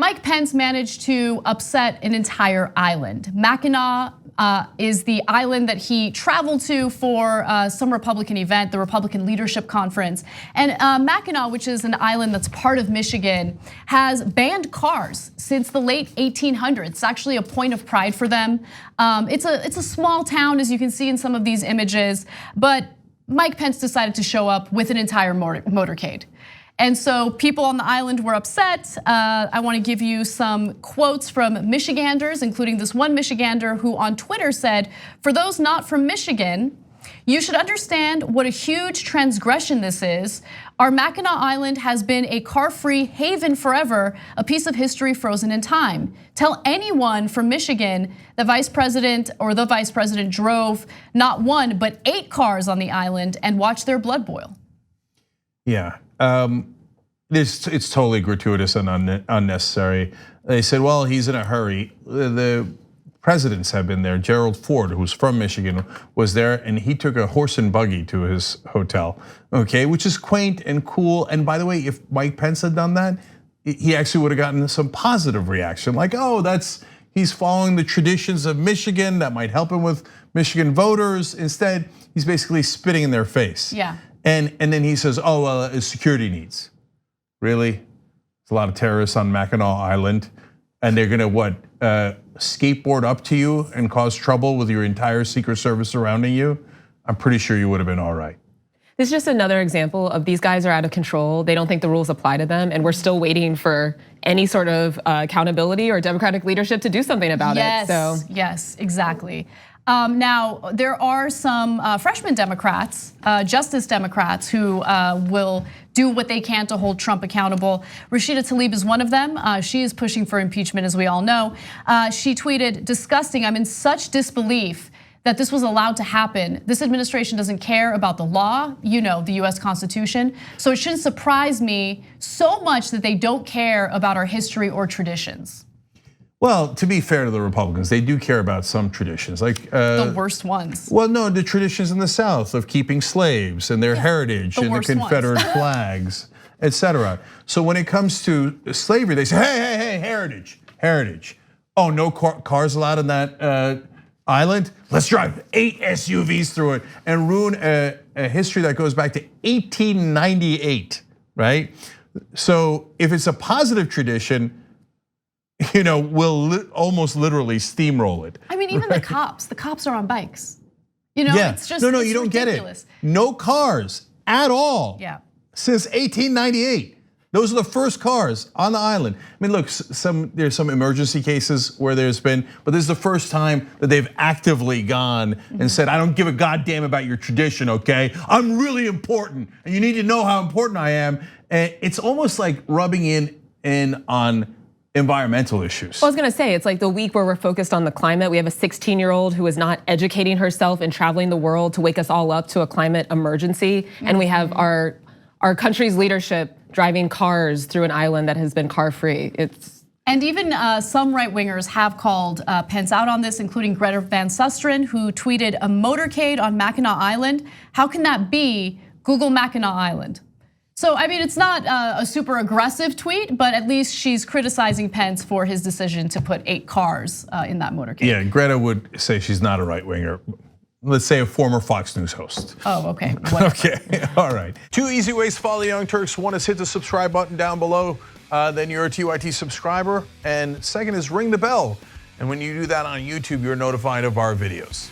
Mike Pence managed to upset an entire island. Mackinac is the island that he traveled to for some Republican event, the Republican Leadership Conference. And Mackinac, which is an island that's part of Michigan, has banned cars since the late 1800s. It's actually a point of pride for them. It's a small town, as you can see in some of these images, but Mike Pence decided to show up with an entire motorcade. And so people on the island were upset. I want to give you some quotes from Michiganders, including this one Michigander who on Twitter said, "For those not from Michigan, you should understand what a huge transgression this is. Our Mackinac Island has been a car-free haven forever, a piece of history frozen in time. Tell anyone from Michigan the vice president drove not one, but 8 cars on the island and watched their blood boil." Yeah, it's totally gratuitous and unnecessary. They said, well, he's in a hurry. The presidents have been there. Gerald Ford, who's from Michigan, was there, and he took a horse and buggy to his hotel, okay, which is quaint and cool. And by the way, if Mike Pence had done that, he actually would have gotten some positive reaction, like, oh, he's following the traditions of Michigan, that might help him with Michigan voters. Instead, he's basically spitting in their face. Yeah. And then he says, oh, well, it's security needs. Really? There's a lot of terrorists on Mackinac Island, and they're gonna what, skateboard up to you and cause trouble with your entire Secret Service surrounding you? I'm pretty sure you would have been all right. This is just another example of these guys are out of control. They don't think the rules apply to them, and we're still waiting for any sort of accountability or Democratic leadership to do something about it. So yes, exactly. Now, there are some freshman Democrats, Justice Democrats, who will do what they can to hold Trump accountable. Rashida Tlaib is one of them. She is pushing for impeachment, as we all know. She tweeted, "Disgusting, I'm in such disbelief that this was allowed to happen. This administration doesn't care about the law, the US Constitution. So it shouldn't surprise me so much that they don't care about our history or traditions." Well, to be fair to the Republicans, they do care about some traditions, like the worst ones. Well, no, the traditions in the South of keeping slaves and their heritage and the Confederate flags, etc. So when it comes to slavery, they say, hey, heritage. Oh, no cars allowed in that island? Let's drive 8 SUVs through it and ruin a history that goes back to 1898, right? So if it's a positive tradition, we'll almost literally steamroll it. I mean, even the cops are on bikes. It's just no, you don't get it. No cars at all. Yeah. Since 1898. Those are the first cars on the island. I mean, look, there's some emergency cases where there's been, but this is the first time that they've actively gone and said, I don't give a goddamn about your tradition, okay? I'm really important, and you need to know how important I am. And it's almost like rubbing in on environmental issues. Well, I was gonna say, it's like the week where we're focused on the climate. We have a 16-year-old who is not educating herself and traveling the world to wake us all up to a climate emergency. And we have our country's leadership driving cars through an island that has been car-free. And even some right-wingers have called Pence out on this, including Greta Van Susteren, who tweeted, "A motorcade on Mackinac Island? How can that be? Google Mackinac Island." So, I mean, it's not a super aggressive tweet, but at least she's criticizing Pence for his decision to put 8 cars in that motorcade. Yeah, Greta would say she's not a right-winger. Let's say a former Fox News host. Oh, okay. Okay, all right. 2 easy ways to follow the Young Turks. One is hit the subscribe button down below, then you're a TYT subscriber. And second is ring the bell. And when you do that on YouTube, you're notified of our videos.